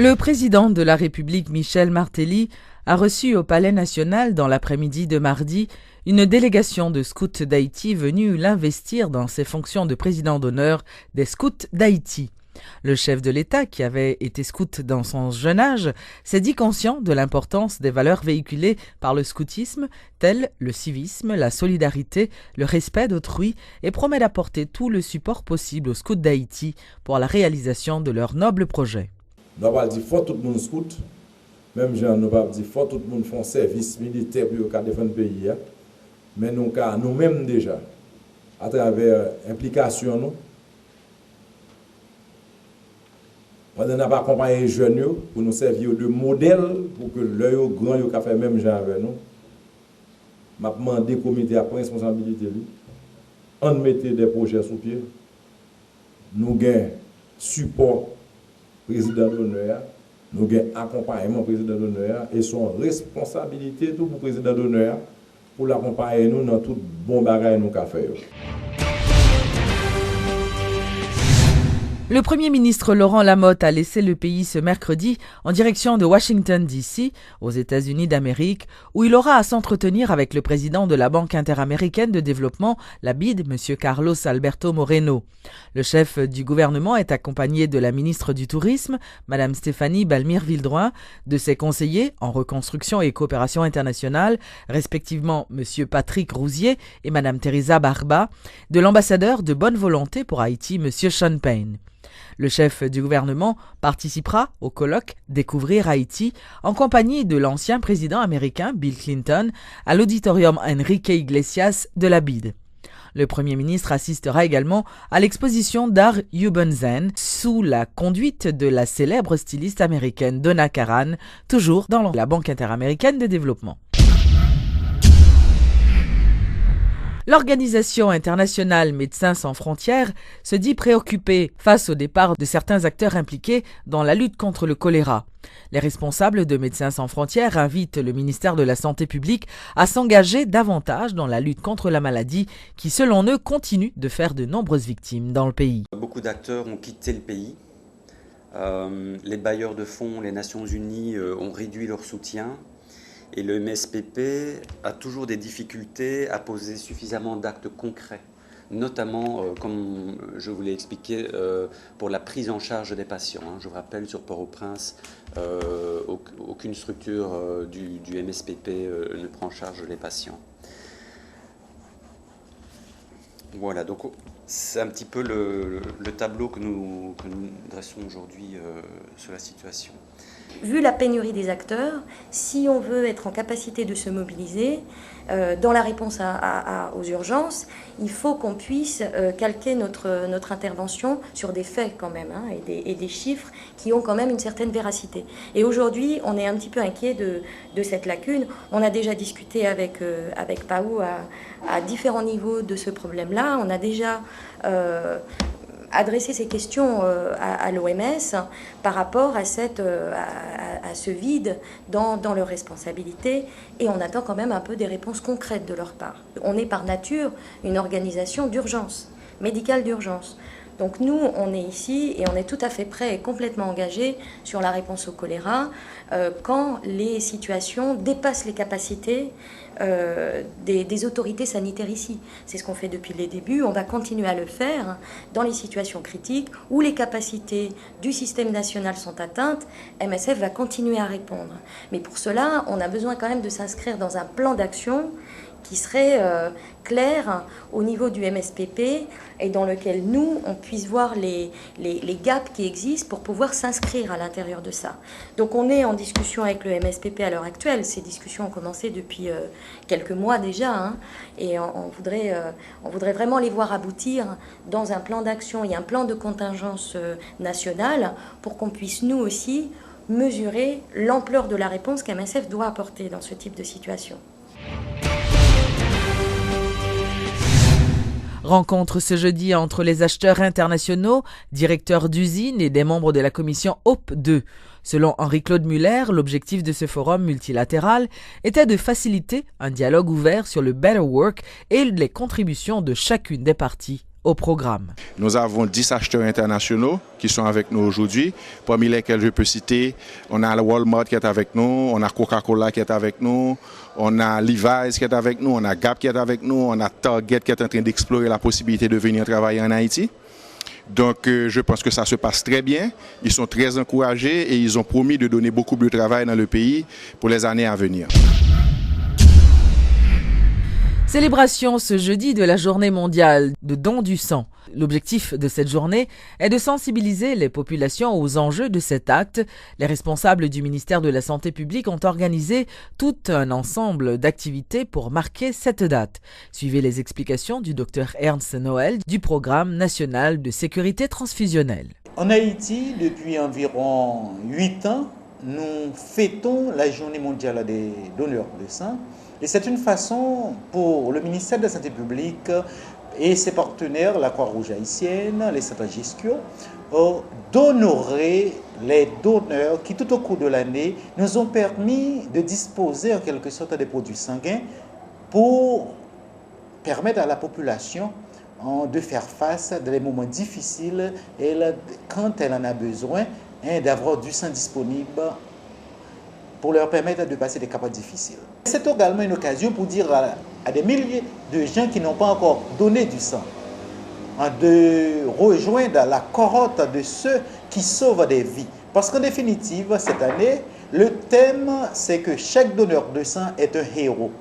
Le président de la République, Michel Martelly, a reçu au Palais national dans l'après-midi de mardi une délégation de scouts d'Haïti venue l'investir dans ses fonctions de président d'honneur des scouts d'Haïti. Le chef de l'État, qui avait été scout dans son jeune âge, s'est dit conscient de l'importance des valeurs véhiculées par le scoutisme, telles le civisme, la solidarité, le respect d'autrui, et promet d'apporter tout le support possible aux scouts d'Haïti pour la réalisation de leur noble projet. Nous n'avons pas dit faut tout le monde scout, même gens nous pas dit faut tout le monde font service militaire pour défendre le pays, mais nous-mêmes déjà, à travers l'implication, nous n'avons pas accompagné les jeunes pour nous servir de modèle pour que l'œil grand qui fait même gens avec nous. Je demandé au comité à prendre responsabilité. On mettait des projets sous pied. Nous avons support président d'honneur, nous avons accompagnement président d'honneur et son responsabilité tout pour président d'honneur pour l'accompagner nous dans tout bon bagage nous avons fait. Le Premier ministre Laurent Lamotte a laissé le pays ce mercredi en direction de Washington, D.C., aux États-Unis d'Amérique, où il aura à s'entretenir avec le président de la Banque interaméricaine de développement, la BID, M. Carlos Alberto Moreno. Le chef du gouvernement est accompagné de la ministre du Tourisme, Mme Stéphanie Balmire-Vildroin, de ses conseillers en reconstruction et coopération internationale, respectivement M. Patrick Rousier et Mme Teresa Barba, de l'ambassadeur de bonne volonté pour Haïti, M. Sean Payne. Le chef du gouvernement participera au colloque Découvrir Haïti en compagnie de l'ancien président américain Bill Clinton à l'auditorium Enrique Iglesias de la BID. Le Premier ministre assistera également à l'exposition d'art Urban Zen sous la conduite de la célèbre styliste américaine Donna Karan, toujours dans la Banque interaméricaine de développement. L'Organisation internationale Médecins sans frontières se dit préoccupée face au départ de certains acteurs impliqués dans la lutte contre le choléra. Les responsables de Médecins sans frontières invitent le ministère de la Santé publique à s'engager davantage dans la lutte contre la maladie qui, selon eux, continue de faire de nombreuses victimes dans le pays. Beaucoup d'acteurs ont quitté le pays. Les bailleurs de fonds, les Nations Unies ont réduit leur soutien. Et le MSPP a toujours des difficultés à poser suffisamment d'actes concrets, notamment, comme je vous l'ai expliqué, pour la prise en charge des patients. Je vous rappelle, sur Port-au-Prince, aucune structure du MSPP ne prend en charge les patients. Voilà, donc c'est un petit peu le tableau que nous dressons aujourd'hui sur la situation. Vu la pénurie des acteurs, si on veut être en capacité de se mobiliser dans la réponse aux urgences, il faut qu'on puisse calquer notre intervention sur des faits quand même, et des chiffres qui ont quand même une certaine véracité. Et aujourd'hui, on est un petit peu inquiet de cette lacune. On a déjà discuté avec PAO à différents niveaux de ce problème-là. On a déjà adresser ces questions à l'OMS par rapport à ce vide dans leurs responsabilités, et on attend quand même un peu des réponses concrètes de leur part. On est par nature une organisation d'urgence, médicale d'urgence. Donc nous, on est ici et on est tout à fait prêts et complètement engagés sur la réponse au choléra quand les situations dépassent les capacités des autorités sanitaires ici. C'est ce qu'on fait depuis les débuts. On va continuer à le faire dans les situations critiques où les capacités du système national sont atteintes. MSF va continuer à répondre. Mais pour cela, on a besoin quand même de s'inscrire dans un plan d'action qui serait clair au niveau du MSPP et dans lequel nous, on puisse voir les gaps qui existent pour pouvoir s'inscrire à l'intérieur de ça. Donc on est en discussion avec le MSPP à l'heure actuelle. Ces discussions ont commencé depuis quelques mois déjà, et on voudrait vraiment les voir aboutir dans un plan d'action et un plan de contingence nationale pour qu'on puisse nous aussi mesurer l'ampleur de la réponse qu'MSF doit apporter dans ce type de situation. Rencontre ce jeudi entre les acheteurs internationaux, directeurs d'usines et des membres de la commission HOPE 2. Selon Henri-Claude Muller, l'objectif de ce forum multilatéral était de faciliter un dialogue ouvert sur le Better Work et les contributions de chacune des parties au programme. Nous avons 10 acheteurs internationaux qui sont avec nous aujourd'hui, parmi lesquels je peux citer, on a Walmart qui est avec nous, on a Coca-Cola qui est avec nous, on a Levi's qui est avec nous, on a Gap qui est avec nous, on a Target qui est en train d'explorer la possibilité de venir travailler en Haïti. Donc je pense que ça se passe très bien, ils sont très encouragés et ils ont promis de donner beaucoup de travail dans le pays pour les années à venir. Célébration ce jeudi de la journée mondiale de don du sang. L'objectif de cette journée est de sensibiliser les populations aux enjeux de cet acte. Les responsables du ministère de la Santé publique ont organisé tout un ensemble d'activités pour marquer cette date. Suivez les explications du Dr Ernst Noël du Programme national de sécurité transfusionnelle. En Haïti, depuis environ 8 ans, nous fêtons la journée mondiale des donneurs de sang. Et c'est une façon pour le ministère de la Santé publique et ses partenaires, la Croix-Rouge haïtienne, les centres GISCO, d'honorer les donneurs qui, tout au cours de l'année, nous ont permis de disposer en quelque sorte des produits sanguins pour permettre à la population de faire face à des moments difficiles et quand elle en a besoin, d'avoir du sang disponible pour leur permettre de passer des capas difficiles. C'est également une occasion pour dire à des milliers de gens qui n'ont pas encore donné du sang, de rejoindre la cohorte de ceux qui sauvent des vies. Parce qu'en définitive, cette année, le thème, c'est que chaque donneur de sang est un héros.